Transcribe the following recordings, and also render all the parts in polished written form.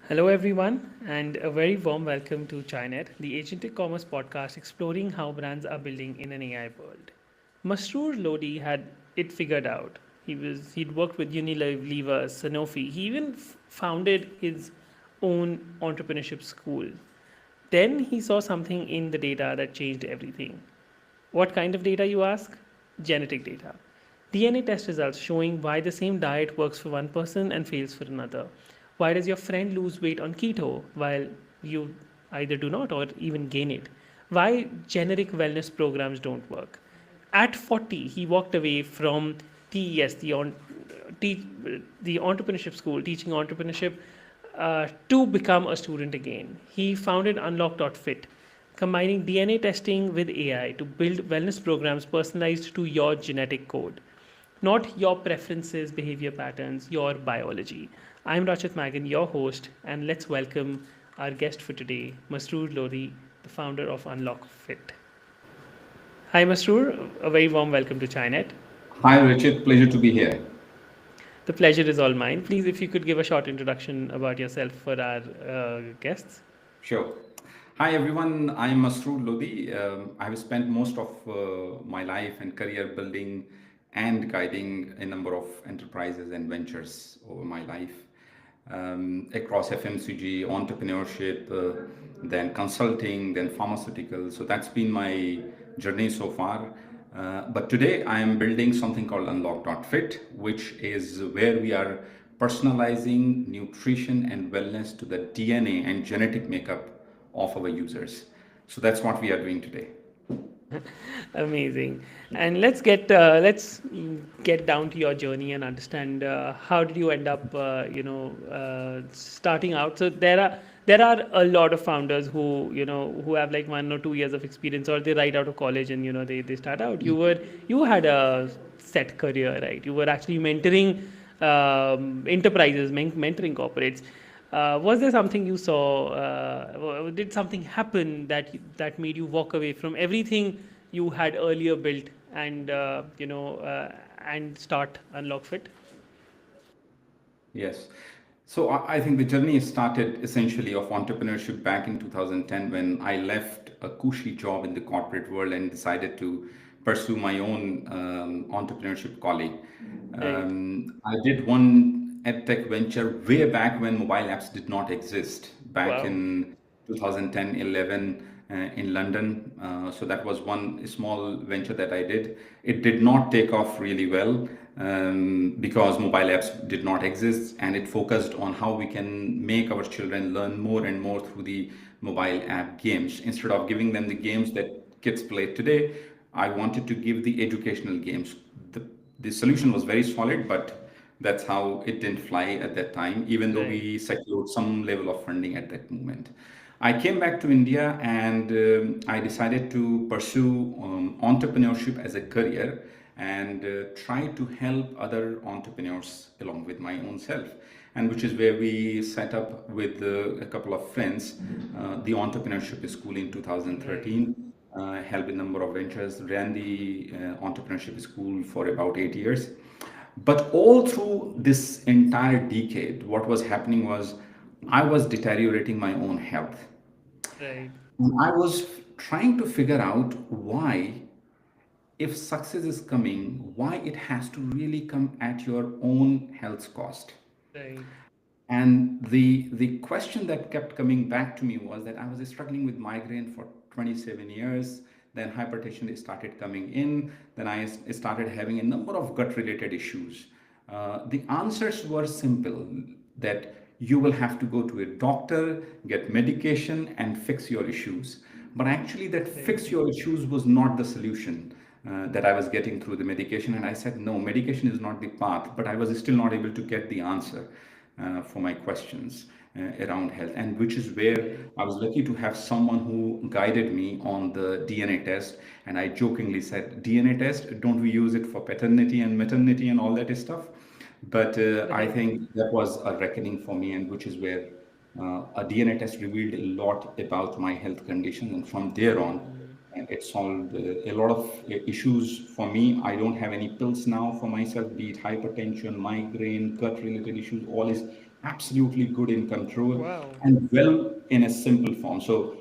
Hello, everyone, and a very warm welcome to Chinet, the agentic commerce podcast exploring how brands are building in an AI world. Masroor Lodi had it figured out. He'd worked with Unilever, Sanofi. He even founded his own entrepreneurship school. Then he saw something in the data that changed everything. What kind of data, you ask? Genetic data. DNA test results showing why the same diet works for one person and fails for another. Why does your friend lose weight on keto while you either do not or even gain it? Why generic wellness programs don't work? At 40, he walked away from TES, te- the entrepreneurship school, teaching entrepreneurship, to become a student again. He founded unlock.fit, combining DNA testing with AI to build wellness programs personalized to your genetic code, not your preferences, behavior patterns, your biology. I'm Rachit Magan, your host, and let's welcome our guest for today, Masroor Lodi, the founder of Unlock Fit. Hi, Masroor. A very warm welcome to Chinet. Hi, Richard. Pleasure to be here. The pleasure is all mine. Please, if you could give a short introduction about yourself for our guests. Sure. Hi, everyone. I'm Masroor Lodi. I have spent most of my life and career building and guiding a number of enterprises and ventures over my life across FMCG, entrepreneurship, then consulting, then pharmaceuticals. So that's been my journey so far. But today I am building something called unlock.fit, which is where we are personalizing nutrition and wellness to the DNA and genetic makeup of our users. So that's what we are doing today. Amazing. And let's get down to your journey and understand how did you end up starting out. So there are a lot of founders who have like 1 or 2 years of experience, or they right out of college and they start out. You had a set career, right? You were actually mentoring enterprises, mentoring corporates. Was there something you saw? Did something happen that made you walk away from everything you had earlier built and start Unlock Fit? Yes. So I think the journey started essentially of entrepreneurship back in 2010 when I left a cushy job in the corporate world and decided to pursue my own entrepreneurship calling. Right. I did one edtech venture way back when mobile apps did not exist, back Wow. in 2010, 11 in London. So that was one small venture that I did. It did not take off really well because mobile apps did not exist, and it focused on how we can make our children learn more and more through the mobile app games. Instead of giving them the games that kids play today, I wanted to give the educational games. The solution was very solid, but that's how it didn't fly at that time, even though Right. we secured some level of funding at that moment. I came back to India and I decided to pursue entrepreneurship as a career and try to help other entrepreneurs along with my own self. And which is where we set up with a couple of friends the entrepreneurship school in Right. 2013. Helped a number of ventures, ran the entrepreneurship school for about 8 years. But all through this entire decade, what was happening was I was deteriorating my own health. Right. I was trying to figure out why, if success is coming, why it has to really come at your own health cost. Right. And the question that kept coming back to me was that I was struggling with migraine for 27 years. Then hypertension started coming in. Then I started having a number of gut related issues. The answers were simple, that you will have to go to a doctor, get medication, and fix your issues. But actually, that Right. fix your issues was not the solution that I was getting through the medication. And I said, no, medication is not the path. But I was still not able to get the answer for my questions around health, and which is where Right. I was lucky to have someone who guided me on the DNA test. And I jokingly said, DNA test, don't we use it for paternity and maternity and all that stuff? But I Right. think that was a reckoning for me, and which is where a DNA test revealed a lot about my health condition. And from there on, Mm. and it solved a lot of issues for me. I don't have any pills now for myself, be it hypertension, migraine, gut related issues, all is absolutely good in control, Wow. and well in a simple form. So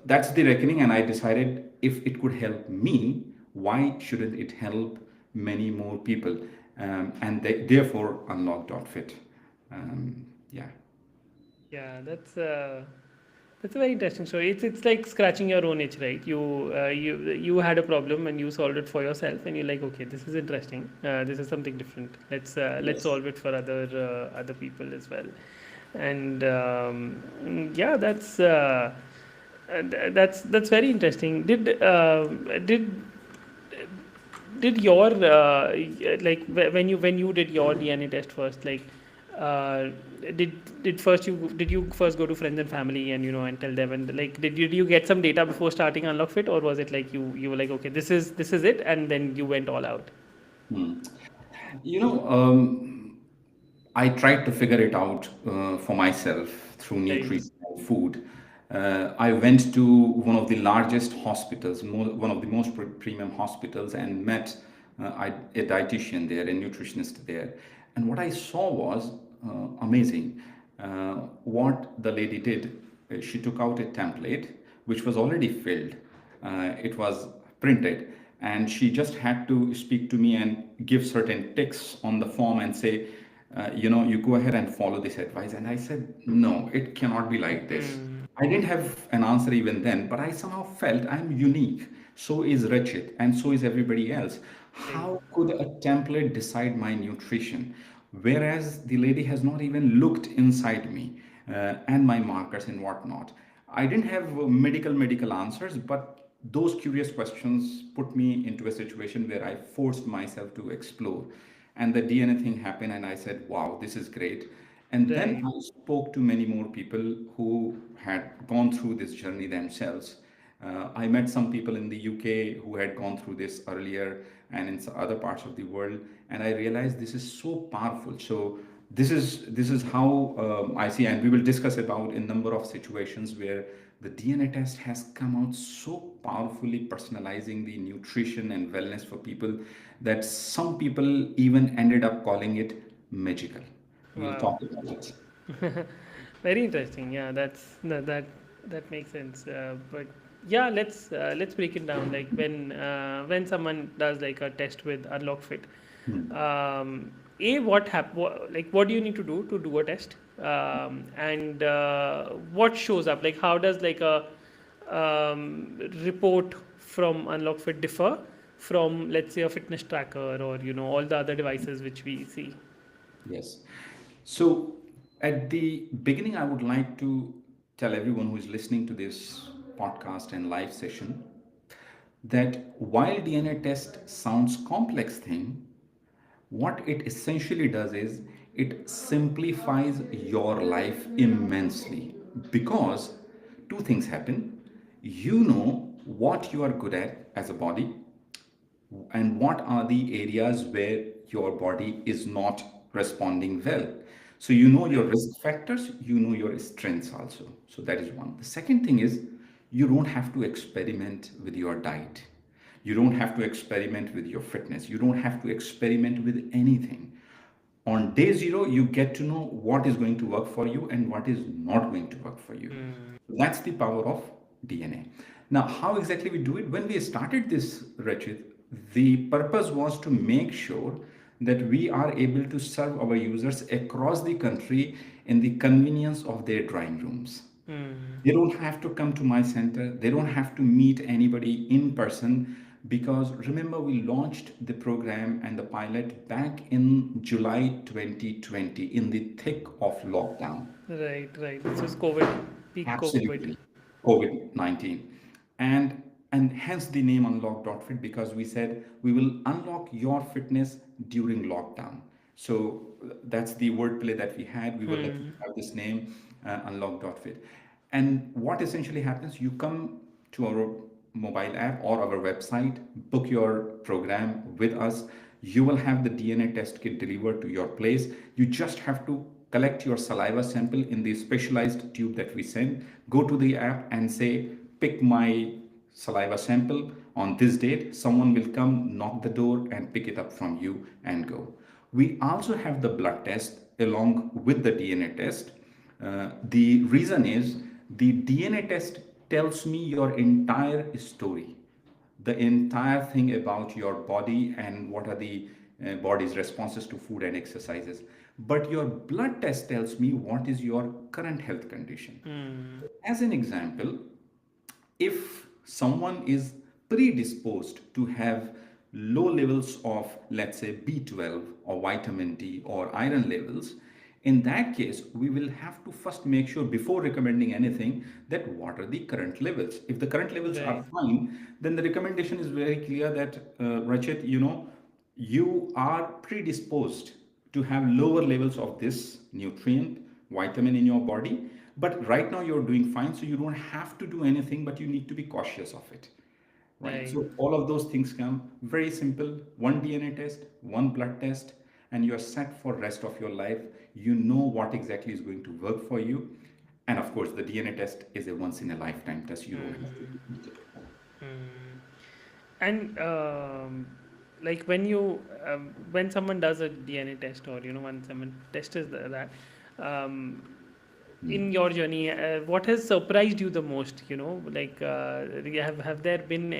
that's the reckoning, and I decided if it could help me, why shouldn't it help many more people? And therefore, unlock.fit. Yeah. Yeah, that's a very interesting story. It's like scratching your own itch, right? You had a problem and you solved it for yourself, and you're like, okay, this is interesting. This is something different. Let's Yes. solve it for other people as well. And yeah, that's very interesting. Did your like when you did your DNA test first, like uh, did you first go to friends and family and and tell them, and like did you get some data before starting UnlockFit, or was it like you were like, okay, this is it, and then you went all out? Hmm. You know, I tried to figure it out for myself through Right. nutrition and food. I went to one of the largest hospitals, one of the most premium hospitals, and met a dietitian there, a nutritionist there. And what I saw was amazing. What the lady did, she took out a template which was already filled. It was printed, and she just had to speak to me and give certain ticks on the form and say, you go ahead and follow this advice. And I said, no, it cannot be like this. Hmm. I didn't have an answer even then, but I somehow felt I'm unique. So is Rachit, and so is everybody else. Right. How could a template decide my nutrition? Whereas the lady has not even looked inside me and my markers and whatnot. I didn't have medical answers, but those curious questions put me into a situation where I forced myself to explore. And the DNA thing happened, and I said, wow, this is great. And then Right. I spoke to many more people who had gone through this journey themselves. I met some people in the UK who had gone through this earlier and in some other parts of the world, and I realized this is so powerful. So this is how I see, and we will discuss about a number of situations where the DNA test has come out so powerfully personalizing the nutrition and wellness for people that some people even ended up calling it magical. We'll Wow. talk about it. Very interesting. Yeah, that makes sense. But yeah, let's break it down. Like when someone does like a test with UnlockFit, what do you need to do a test? And what shows up? Like how does like a report from UnlockFit differ from, let's say, a fitness tracker, or all the other devices which we see? Yes. So at the beginning, I would like to tell everyone who is listening to this podcast and live session that while DNA test sounds complex thing, what it essentially does is it simplifies your life immensely because two things happen. You know what you are good at as a body, and what are the areas where your body is not responding well. So you know your Right. risk factors, you know your strengths also. So that is one. The second thing is you don't have to experiment with your diet. You don't have to experiment with your fitness. You don't have to experiment with anything. On day zero, you get to know what is going to work for you and what is not going to work for you. Hmm. That's the power of DNA. Now, how exactly we do it? When we started this, Rachit, the purpose was to make sure that we are able to serve our users across the country in the convenience of their drawing rooms. Hmm. They don't have to come to my center. They don't have to meet anybody in person because remember, we launched the program and the pilot back in July 2020 in the thick of lockdown. Right, right. This was COVID, peak COVID. Absolutely. COVID-19. And hence the name unlock.fit because we said we will unlock your fitness during lockdown. So that's the wordplay that we had. We were lucky to Hmm. have this name, unlock.fit. And what essentially happens, you come to our mobile app or our website, book your program with us. You will have the DNA test kit delivered to your place. You just have to collect your saliva sample in the specialized tube that we send. Go to the app and say, pick my saliva sample on this date. Someone will come, knock the door, and pick it up from you and go. We also have the blood test along with the DNA test. The reason is the DNA test tells me your entire story, the entire thing about your body and what are the body's responses to food and exercises. But your blood test tells me what is your current health condition. Hmm. As an example, if someone is predisposed to have low levels of, let's say, B12 or vitamin D or iron levels, in that case, we will have to first make sure before recommending anything that what are the current levels. If the current levels are Right. fine, then the recommendation is very clear that, Rachit, you are predisposed to have lower levels of this nutrient, vitamin in your body. But right now you're doing fine, so you don't have to do anything, but you need to be cautious of it. Right. Right. So all of those things come very simple. One DNA test, one blood test, and you're set for rest of your life. You know what exactly is going to work for you. And of course, the DNA test is a once in a lifetime test. You don't have to Hmm. repeat it. Hmm. And like when someone does a DNA test, or when someone tests that, um, in your journey, what has surprised you the most? Like, have there been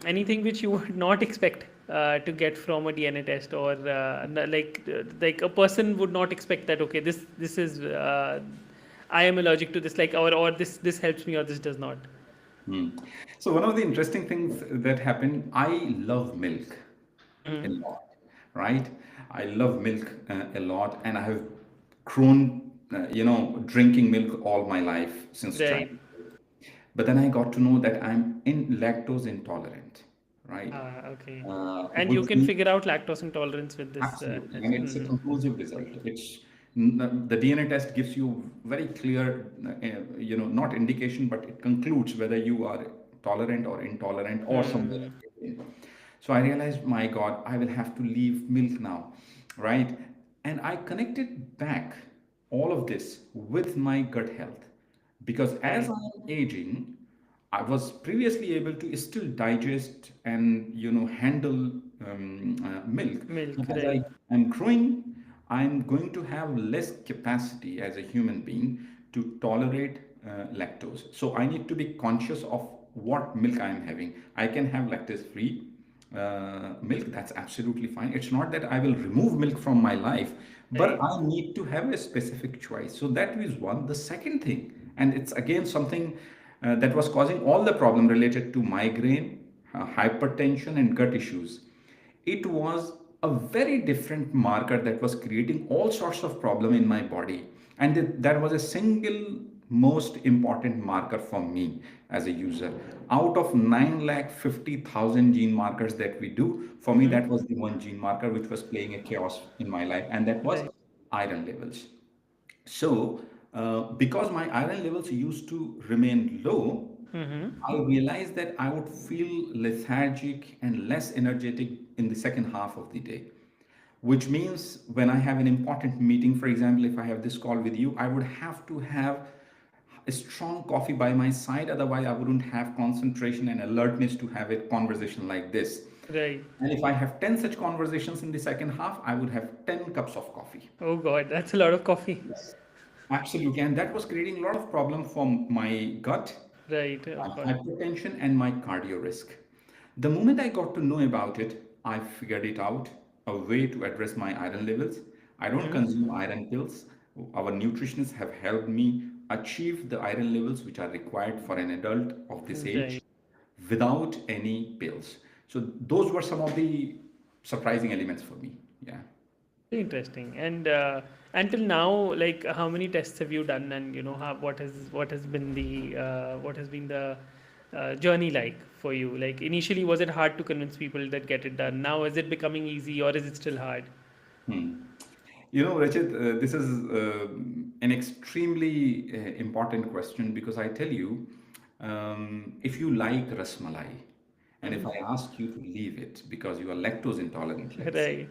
anything which you would not expect to get from a DNA test, or like a person would not expect that, okay, this is I am allergic to this, like, or this helps me, or this does not. Hmm. So one of the interesting things that happened, I love milk a Mm. lot, right? I love milk a lot, and I have grown, drinking milk all my life since Right. childhood. But then I got to know that I'm lactose intolerant, right? Ah, okay. And you Which can means figure out lactose intolerance with this absolutely, test. and it's a Hmm. conclusive result. The DNA test gives you very clear, not indication, but it concludes whether you are tolerant or intolerant or somewhere Hmm. in between. So I realized, my God, I will have to leave milk now, right? And I connected back all of this with my gut health, because as Right. I'm aging, I was previously able to still digest and handle milk, Milk, but as right. I am growing, I'm going to have less capacity as a human being to tolerate lactose. So I need to be conscious of what milk I am having. I can have lactose-free milk. That's absolutely fine. It's not that I will remove milk from my life, but Right. I need to have a specific choice. So that is one. The second thing, and it's again something that was causing all the problem related to migraine, hypertension, and gut issues. It was a very different marker that was creating all sorts of problem in my body, and that was a single most important marker for me as a user. Out of 9,50,000 gene markers that we do, for me Mm-hmm. that was the one gene marker which was playing a chaos in my life, and that was Right. iron levels. So, because my iron levels used to remain low, Mm-hmm. I realized that I would feel lethargic and less energetic in the second half of the day. Which means when I have an important meeting, for example, if I have this call with you, I would have to have a strong coffee by my side. Otherwise, I wouldn't have concentration and alertness to have a conversation like this. Right. And if I have 10 such conversations in the second half, I would have 10 cups of coffee. Oh God, that's a lot of coffee. Yes. Absolutely. And that was creating a lot of problem for my gut, Right. my Of course. hypertension, and my cardio risk. The moment I got to know about it, I figured it out a way to address my iron levels. I don't Mm-hmm. consume iron pills. Our nutritionists have helped me achieve the iron levels which are required for an adult of this Right. age without any pills. So those were some of the surprising elements for me. Yeah. Very interesting. And until now, like, how many tests have you done, and what has been the journey like for you? Like, initially, was it hard to convince people that get it done? Now, is it becoming easy, or is it still hard? Hmm. Rachit, this is an extremely important question, because I tell you, if you like rasmalai, and if Hmm. I ask you to leave it because you are lactose intolerant, let's say, Right.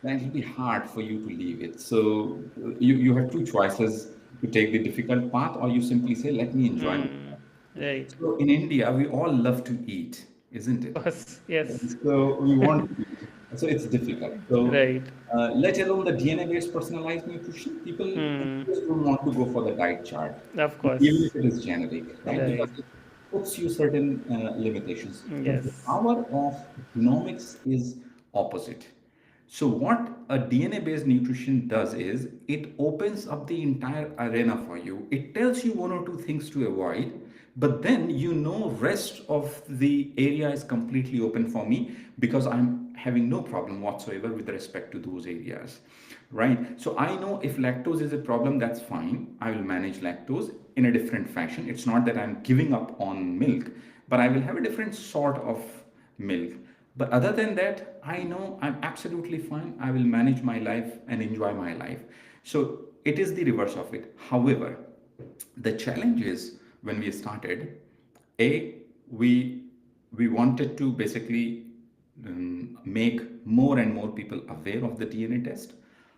then it will be hard for you to leave it. So you have two choices: to take the difficult path, or you simply say, let me enjoy my Hmm. life. Right. So in India, we all love to eat, isn't Of it? course. Yes. So we want to eat. So it's difficult. So Right. let alone the DNA-based personalized nutrition, people Hmm. just don't want to go for the diet chart, Of even if course. it is generic, right? Because Right. it puts you certain limitations. But the Yes. power of genomics is opposite. So what a DNA-based nutrition does is it opens up the entire arena for you. It tells you one or two things to avoid, but then you know rest of the area is completely open for me because I'm having no problem whatsoever with respect to those areas, right? So I know if lactose is a problem, that's fine. I will manage lactose in a different fashion. It's not that I'm giving up on milk, but I will have a different sort of milk. But other than that, I know I'm absolutely fine. I will manage my life and enjoy my life. So it is the reverse of it. However, the challenge is when we started, A, we we wanted to basically make more and more people aware of the DNA test.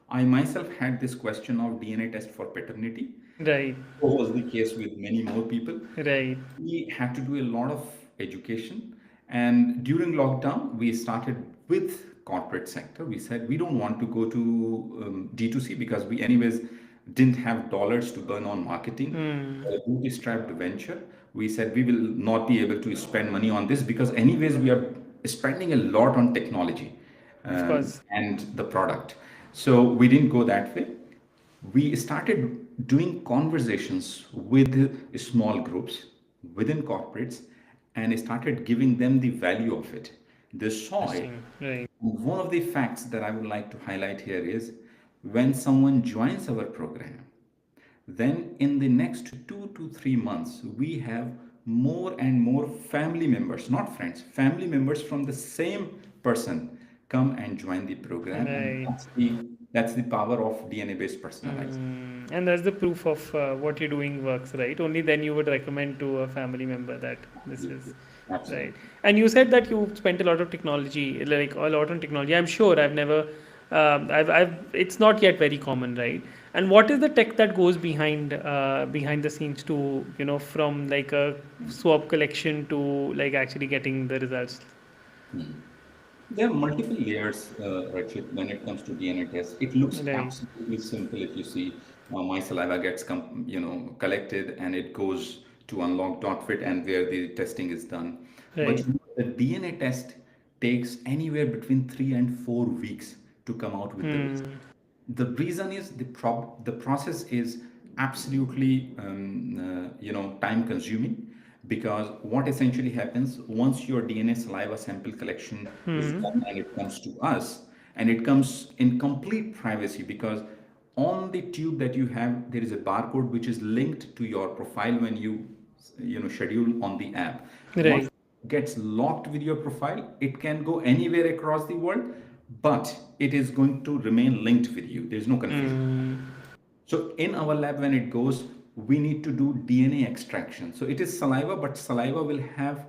I myself had this question of DNA test for paternity. Right. So was the case with many more people. Right. We had to do a lot of education, and during lockdown we started with corporate sector. We said we don't want to go to D2C because we anyways didn't have dollars to burn on marketing. Hmm. A bootstrapped venture. We said we will not be able to spend money on this because anyways we are spending a lot on technology Of course. and the product. So we didn't go that way. We started doing conversations with small groups within corporates and started giving them the value of it. They saw it. Interesting. Right. One of the facts that I would like to highlight here is when someone joins our program, then in the next 2 to 3 months, we have more and more family members, not friends, family members from the same person come and join the program. And Right. that's the power of DNA-based personalized. And that's the proof of what you're doing works, right? Only then you would recommend to a family member that this is Absolutely. right. Absolutely. And you said that you spent a lot of technology, like a lot on technology. I'm sure I've never, it's not yet very common, right? And what is the tech that goes behind the scenes to, from like a swab collection to like actually getting the results? There are multiple layers, Rachit, when it comes to DNA test. It looks Right. absolutely simple if you see my saliva gets collected and it goes to unlock.fit and where the testing is done. But Right. the DNA test takes anywhere between 3 and 4 weeks to come out with the result. Hmm. The reason is the process is absolutely time consuming because what essentially happens once your DNA saliva sample collection is done and it comes to us and it comes in complete privacy because on the tube that you have there is a barcode which is linked to your profile when you schedule on the app. Once Right. it gets locked with your profile, it can go anywhere across the world, but it is going to remain linked with you. There's no confusion. So in our lab, when it goes, we need to do DNA extraction. So it is saliva, but saliva will have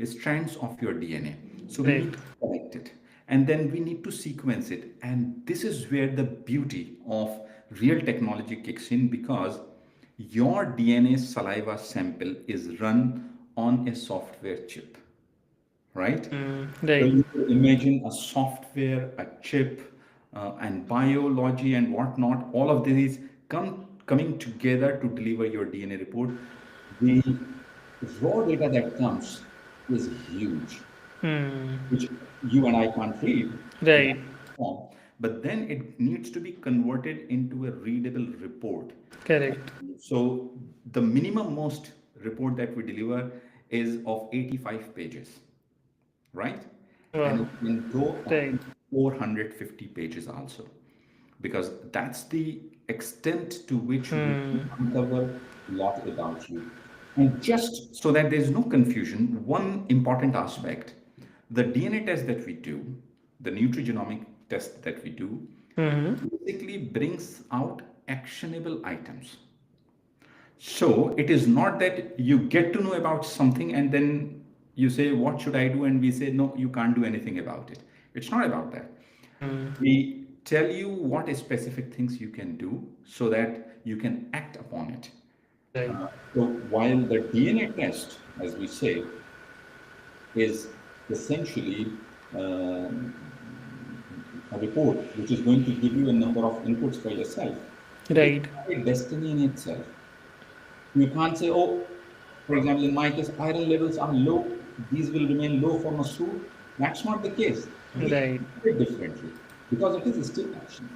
strands of your DNA. So we need Right. to collect it. And then we need to sequence it. And this is where the beauty of real technology kicks in because your DNA saliva sample is run on a software chip, right? So Right. you could imagine a software, a chip, and biology and whatnot, all of these coming together to deliver your DNA report. The raw data that comes is huge, which you and I can't read in Right. that form. But then it needs to be converted into a readable report. Correct. So the minimum most report that we deliver is of 85 pages, right? And Wow. it can go up Right. to 450 pages also, because that's the extent to which we can uncover a lot about you. And just so that there's no confusion, one important aspect, the DNA test that we do, the nutrigenomic test that we do, basically brings out actionable items. So it is not that you get to know about something and then you say, what should I do? And we say, no, you can't do anything about it. It's not about that. We tell you what specific things you can do so that you can act upon it. Right. So while the DNA test, as we say, is essentially a report which is going to give you a number of inputs for yourself. So it's Right. not a destiny in itself. You can't say, oh, for example, in my case, iron levels are low. These will remain low for Masroor. That's not the case. We Right. do it differently because it is still action.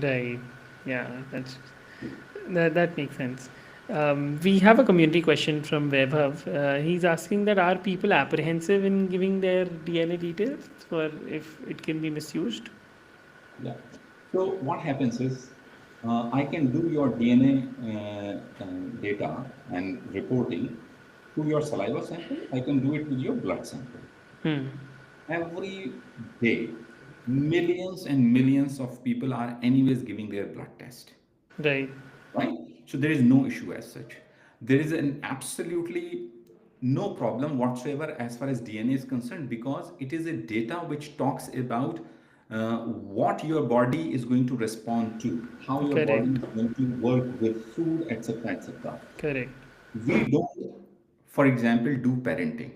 Right. Yeah, that makes sense. We have a community question from Vaibhav. He's asking that are people apprehensive in giving their DNA details for if it can be misused? Yeah. So what happens is, I can do your DNA data and reporting to your saliva sample. I can do it with your blood sample. Hmm. Every day, millions and millions of people are anyways giving their blood test, Right. right? So there is no issue as such. There is an absolutely no problem whatsoever as far as DNA is concerned because it is a data which talks about what your body is going to respond to, how your body Correct. is going to work with food, etc., etc. Correct. We don't, for example, do parenting.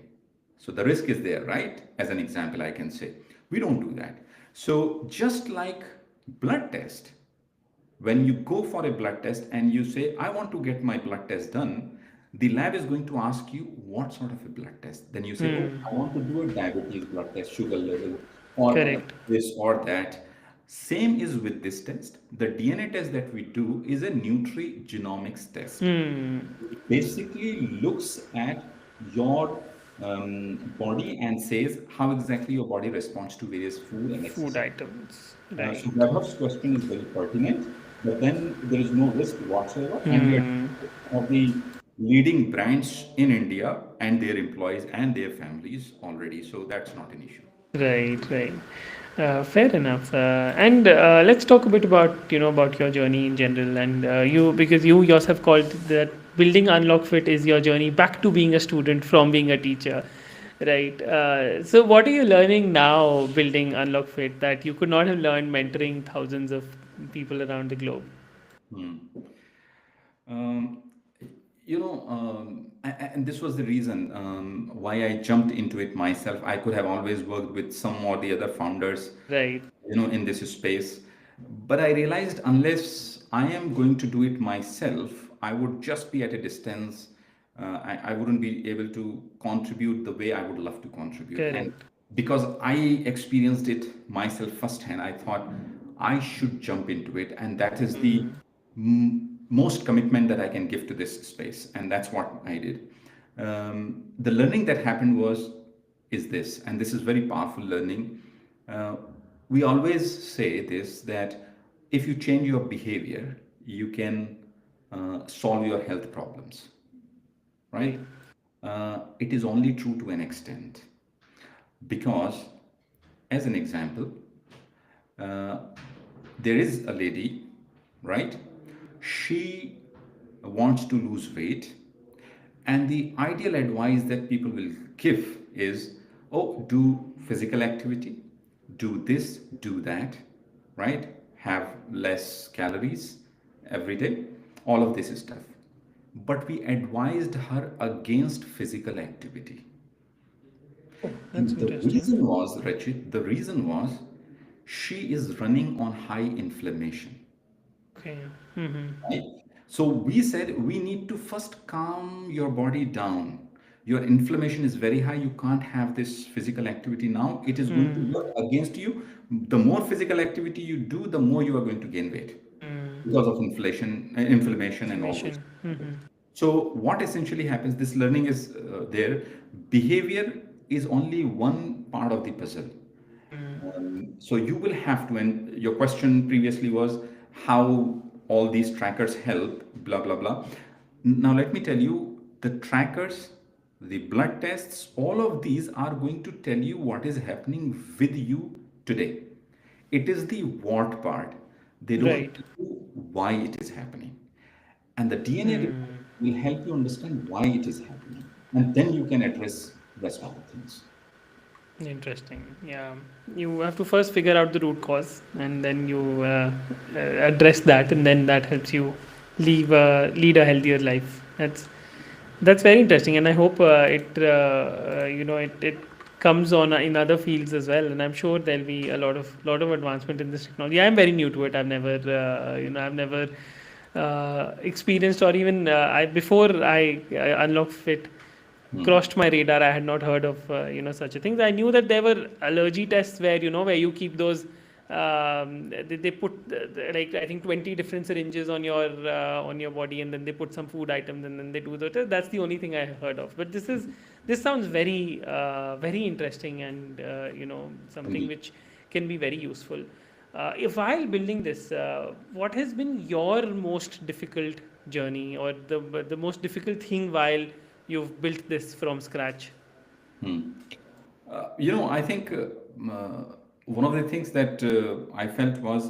So the risk is there, right? As an example, I can say we don't do that. So just like blood test, when you go for a blood test and you say, I want to get my blood test done, the lab is going to ask you what sort of a blood test. Then you say, oh, Hmm. I want to do a diabetes blood test, sugar level, or Correct. this or that. Same is with this test. The DNA test that we do is a nutrigenomics test. Hmm. It basically looks at your body and says how exactly your body responds to various food and Food exercise. items. So Right. Vaibhav's question is very pertinent, but then there is no risk whatsoever, and we are Hmm. one of the leading brands in India and their employees and their families already, so that's not an issue. Right, right. Fair enough. And let's talk a bit about about your journey in general, and you because you yourself called that building Unlock Fit is your journey back to being a student from being a teacher, right? So what are you learning now building Unlock Fit that you could not have learned mentoring thousands of people around the globe? Hmm. Um, and this was the reason why I jumped into it myself. I could have always worked with some or the other founders, Right, in this space. But I realized unless I am going to do it myself, I would just be at a distance. I wouldn't be able to contribute the way I would love to contribute. And correct. because I experienced it myself firsthand, I thought I should jump into it. And that is the most commitment that I can give to this space. And that's what I did. The learning that happened is this, and this is very powerful learning. Uh, we always say this that if you change your behavior, you can solve your health problems, Right, right? It is only true to an extent because, as an example, uh, there is a lady, right? She wants to lose weight, and the ideal advice that people will give is, oh, do physical activity, do this, do that, right? Have less calories every day, all of this stuff. But we advised her against physical activity. that's And the interesting. reason was, Rachit, the reason was she is running on high inflammation. Okay. Mm-hmm. Right? So we said we need to first calm your body down. Your inflammation is very high. You can't have this physical activity now. It is going to Mm. work against you. The more physical activity you do, the more you are going to gain weight Mm. because of inflammation, and all this. Inflammation. Mm-hmm. So what essentially happens? This learning is there. Behavior is only one part of the puzzle. Mm. So you will have to, and your question previously was how all these trackers help, blah, blah, blah. Now, let me tell you the trackers, the blood tests, all of these are going to tell you what is happening with you today. It is the what part. They don't Right. tell you why it is happening. And the DNA report Hmm. will help you understand why it is happening. And then you can address rest of the things. Interesting. Yeah. You have to first figure out the root cause and then you address that, and then that helps you lead a healthier life. That's very interesting, and I hope it comes on in other fields as well, and I'm sure there'll be a lot of advancement in this technology. I'm very new to it. I've never experienced, or even I before I unlock fit Hmm. crossed my radar. I had not heard of such a thing. I knew that there were allergy tests where where you keep those. They put like I think 20 different syringes on your body, and then they put some food items, and then they do the test. That's the only thing I heard of. But this sounds very interesting, and something Indeed. which can be very useful. If while building this, what has been your most difficult journey, or the most difficult thing while you've built this from scratch? Hmm. I think one of the things that I felt was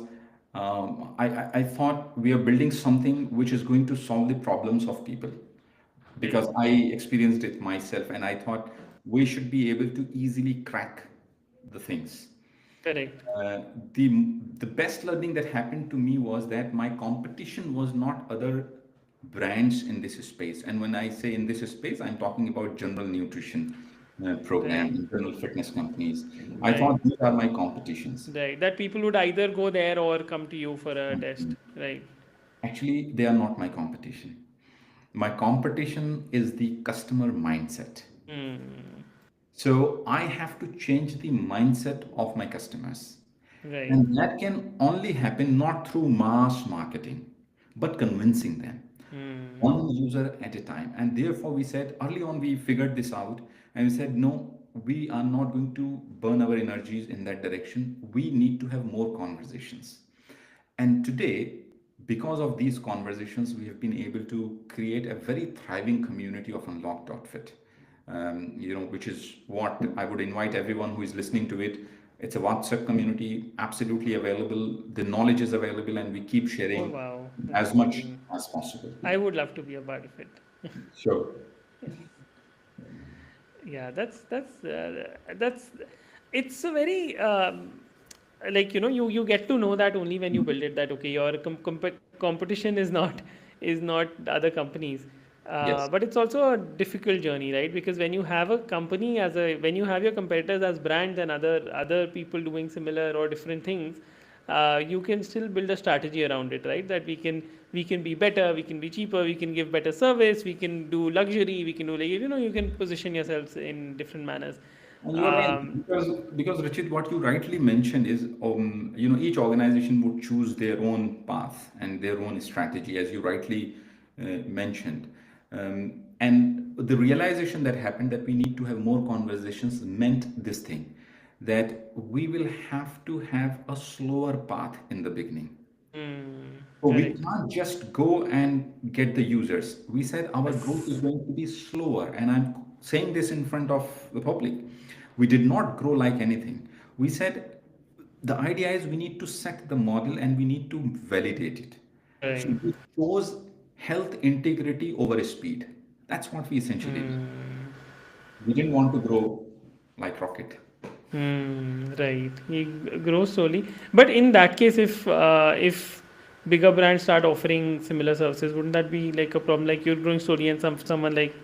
I thought we are building something which is going to solve the problems of people Hmm. because I experienced it myself and I thought we should be able to easily crack the things. Correct. Uh, the best learning that happened to me was that my competition was not other brands in this space. And when I say in this space, I'm talking about general nutrition program Right. and general fitness companies. I Right. thought these are my competitions. Right. That people would either go there or come to you for a test. Right. Actually, they are not my competition. My competition is the customer mindset. Hmm. So I have to change the mindset of my customers. Right. And that can only happen not through mass marketing, but convincing them, Hmm. one user at a time. And therefore, we said early on, we figured this out and we said, no, we are not going to burn our energies in that direction. We need to have more conversations. And today, because of these conversations, we have been able to create a very thriving community of unlock.fit, which is what I would invite everyone who is listening to it. It's a WhatsApp community, absolutely available. The knowledge is available, and we keep Oh sharing wow. as That's much amazing. as possible. I would love to be a part of it. Sure. Yeah, that's it's a very like you get to know that only when you build it, that okay, your competition is not the other companies, Yes. but it's also a difficult journey, right? Because when you have a company when you have your competitors as brands and other people doing similar or different things, you can still build a strategy around it, right? That we can be better, we can be cheaper, we can give better service, we can do luxury, we can do, like, you can position yourselves in different manners. And you are right um, because Rachit, what you rightly mentioned is each organization would choose their own path and their own strategy, as you rightly mentioned. And the realization that happened that we need to have more conversations meant this thing, that we will have to have a slower path in the beginning. So we Correct. can't just go and get the users. We said our growth is Yes. going to be slower, and I'm saying this in front of the public. We did not grow like anything. We said the idea is we need to set the model and we need to validate it. So Right. we chose health integrity over speed. That's what we essentially did. We didn't want to grow like rocket. Right. You grow slowly. But in that case, if bigger brands start offering similar services, wouldn't that be like a problem? Like you're growing slowly, and someone like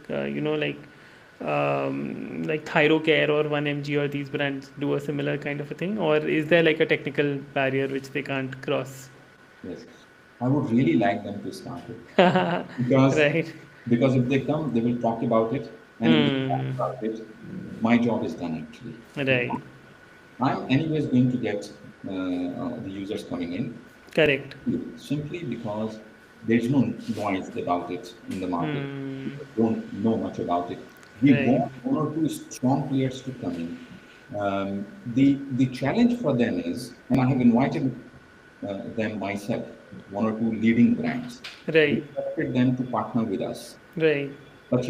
like Thyrocare or 1mg or these brands do a similar kind of a thing, or is there like a technical barrier which they can't cross? Yes, I would really like them to start it because Right. because if they come, they will talk about it, and if they talk Hmm. about it, my job is done actually. Right. I'm anyways going to get the users coming in Correct. simply because there's no noise about it in the market. Hmm. People don't know much about it. We Right. want one or two strong players to come in. The challenge for them is, and I have invited them myself, one or two leading brands, Right. requested them to partner with us. Right. But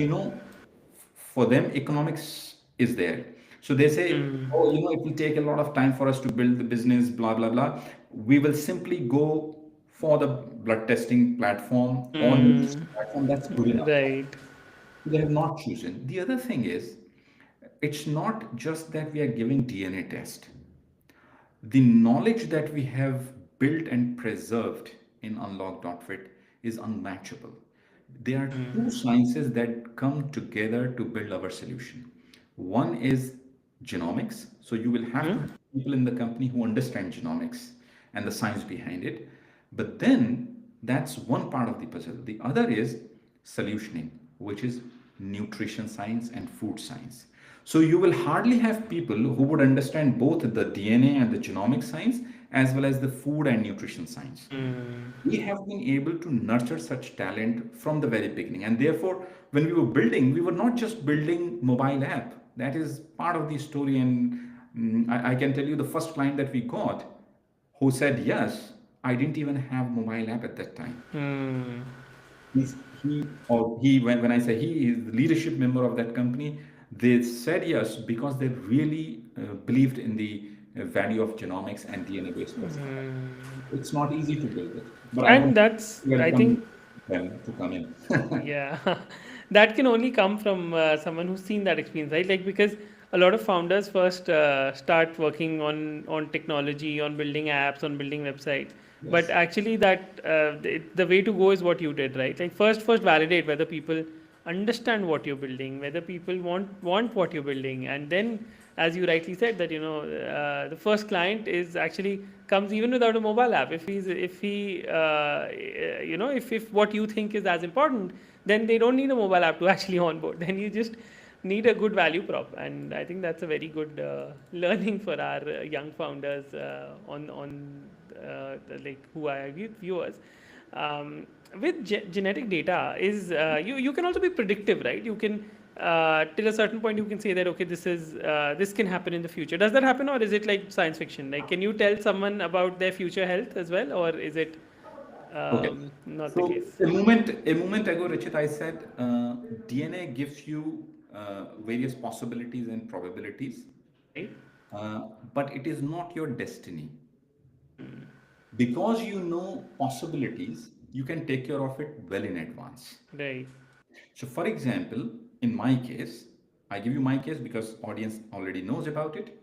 for them, economics is there. So they say, oh, it will take a lot of time for us to build the business, blah, blah, blah. We will simply go for the blood testing platform or nutrition platform. That's good enough. Right. They have not chosen. The other thing is, it's not just that we are giving DNA test. The knowledge that we have built and preserved in unlock.fit is unmatchable. There are two sciences that come together to build our solution. One is genomics. So you will have to have people in the company who understand genomics and the science behind it. But then that's one part of the puzzle. The other is solutioning, which is nutrition science and food science. So you will hardly have people who would understand both the DNA and the genomic science as well as the food and nutrition science. Mm. We have been able to nurture such talent from the very beginning, and therefore when we were building, we were not just building mobile app. That is part of the story. And I can tell you the first client that we got who said yes, I didn't even have mobile app at that time. Mm. When I say he is the leadership member of that company, they said yes because they really believed in the value of genomics and DNA based personalization. It's not easy to build it, but I And want that's, to I welcome think, them to come in. yeah, that can only come from someone who's seen that experience, right? Like, because a lot of founders first start working on technology, on building apps, on building websites. But Yes. actually, the way to go is what you did, right? Like, first validate whether people understand what you're building, whether people want what you're building, and then, as you rightly said, that the first client is actually comes even without a mobile app. If he if what you think is as important, then they don't need a mobile app to actually onboard. Then you just need a good value prop, and I think that's a very good learning for our young founders like who are viewers. With genetic data is you can also be predictive, right? You can till a certain point you can say that, okay, this can happen in the future. Does that happen, or is it like science fiction? Like, can you tell someone about their future health as well, or is it Okay. not the So case? a moment ago, Richard, I said DNA gives you various possibilities and probabilities, Right. but it is not your destiny. Because you know possibilities, you can take care of it well in advance. Right. So, for example, in my case, I give you my case because audience already knows about it.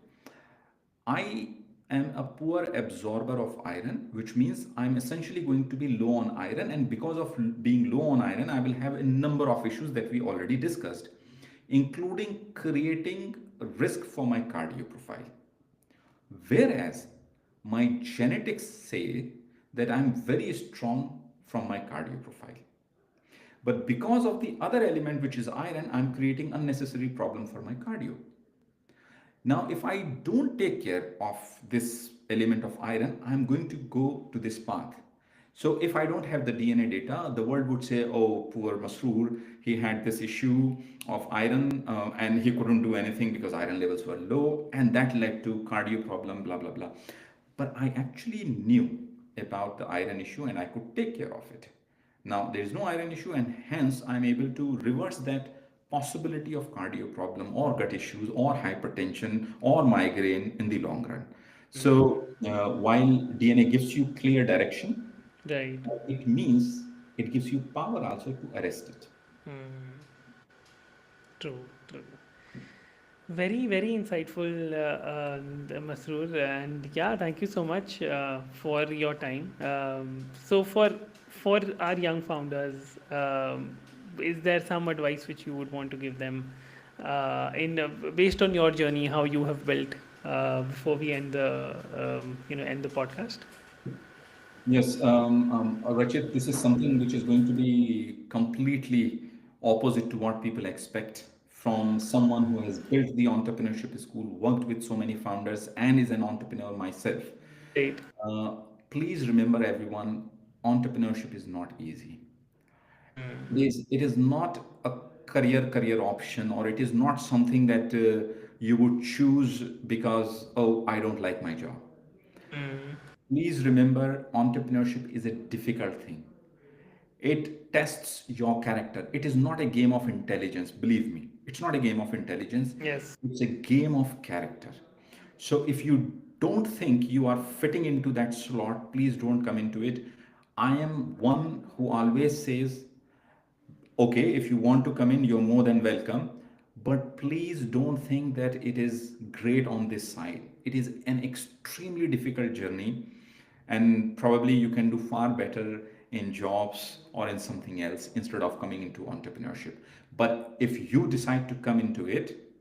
I am a poor absorber of iron, which means I'm essentially going to be low on iron, and because of being low on iron, I will have a number of issues that we already discussed, including creating a risk for my cardio profile. Whereas my genetics say that I'm very strong from my cardio profile. But because of the other element, which is iron, I'm creating unnecessary problem for my cardio. Now, if I don't take care of this element of iron, I'm going to go to this path. So if I don't have the DNA data, the world would say, oh, poor Masroor, he had this issue of iron and he couldn't do anything because iron levels were low and that led to cardio problem, blah, blah, blah. But I actually knew about the iron issue and I could take care of it. Now, there is no iron issue, and hence I'm able to reverse that possibility of cardio problem or gut issues or hypertension or migraine in the long run. So, while DNA gives you clear direction, Right. it means it gives you power also to arrest it. True. True. Very, very insightful, Masroor, and yeah, thank you so much for your time. So, for our young founders, is there some advice which you would want to give them in based on your journey, how you have built before we end the end the podcast? Yes, Rachit, this is something which is going to be completely opposite to what people expect from someone who has built the entrepreneurship school, worked with so many founders, and is an entrepreneur myself. Right. Uh, Please remember, everyone, entrepreneurship is not easy. It is not a career option, or it is not something that you would choose because, oh, I don't like my job. Please remember, entrepreneurship is a difficult thing. It tests your character. It is not a game of intelligence, believe me. It's not a game of intelligence, Yes. it's a game of character. So if you don't think you are fitting into that slot, please don't come into it. I am one who always says, okay, if you want to come in, you're more than welcome. But please don't think that it is great on this side. It is an extremely difficult journey, and probably you can do far better in jobs or in something else instead of coming into entrepreneurship. But if you decide to come into it,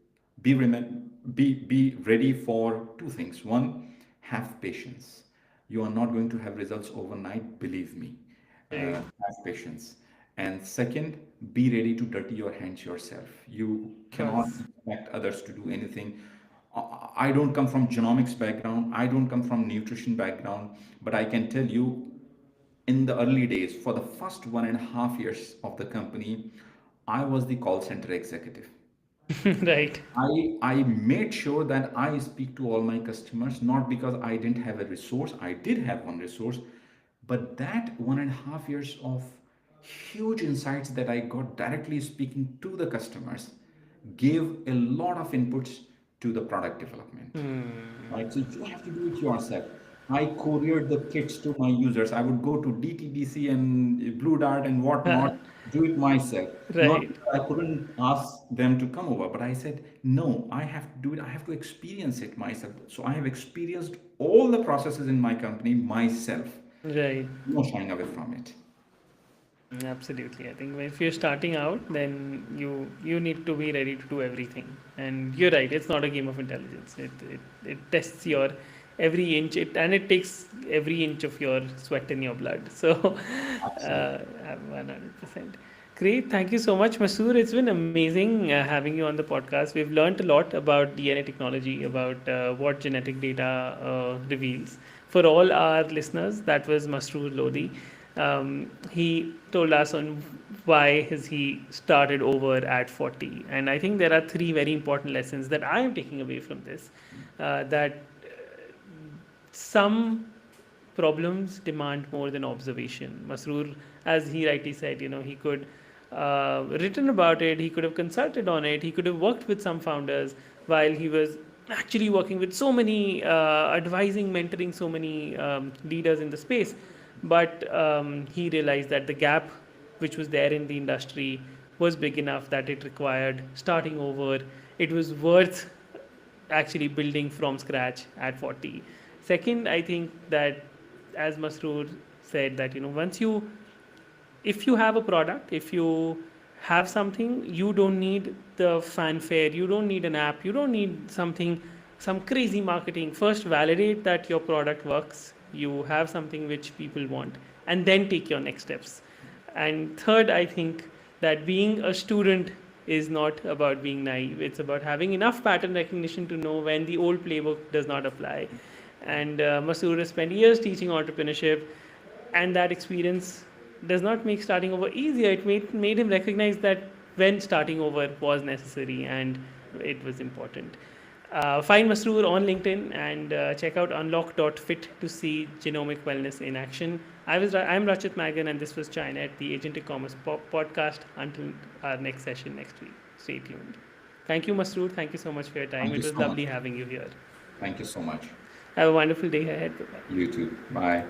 Be ready for two things. One, have patience. You are not going to have results overnight, believe me. Right. Have patience. And second, be ready to dirty your hands yourself. You Of cannot course. expect others to do anything. I don't come from genomics background. I don't come from nutrition background, but I can tell you, in the early days, for the first 1.5 years of the company, I was the call center executive. Right. I made sure that I speak to all my customers, not because I didn't have a resource. I did have one resource, but that 1.5 years of huge insights that I got directly speaking to the customers gave a lot of inputs to the product development. Hmm. Right? So you have to do it yourself. I couriered the kits to my users. I would go to DTDC and Blue Dart and whatnot, do it myself. Not Right. because I couldn't ask them to come over, but I said, no, I have to do it. I have to experience it myself. So I have experienced all the processes in my company myself. Right. No shying away from it. Absolutely. I think if you're starting out, then you need to be ready to do everything. And you're right. It's not a game of intelligence. It tests your every inch. And it takes every inch of your sweat in your blood. So, Absolutely. 100%. Great. Thank you so much, Masoor. It's been amazing having you on the podcast. We've learned a lot about DNA technology, about what genetic data reveals. For all our listeners, that was Masroor Lodi. He told us on why has he started over at 40. And I think there are three very important lessons that I am taking away from this. That some problems demand more than observation. Masroor, as he rightly said, he could written about it, he could have consulted on it, he could have worked with some founders while he was actually working with so many, advising, mentoring so many leaders in the space. But he realized that the gap which was there in the industry was big enough that it required starting over. It was worth actually building from scratch at 40. Second, I think that, as Masroor said, that once you, if you have a product, if you have something, you don't need the fanfare, you don't need an app, you don't need something, some crazy marketing. First validate that your product works, you have something which people want, and then take your next steps. And third, I think that being a student is not about being naive. It's about having enough pattern recognition to know when the old playbook does not apply. And Masoor has spent years teaching entrepreneurship, and that experience does not make starting over easier. It made him recognize that when starting over was necessary and it was important. Find Masroor on LinkedIn and check out unlock.fit to see genomic wellness in action. I'm Rachit Magan, and this was China at the Agent E-commerce podcast. Until our next session next week, stay tuned. Thank you, Masroor. Thank you so much for your time. Thank you It was so much. lovely having you here. Thank you so much. Have a wonderful day ahead. Bye bye. You too. Bye.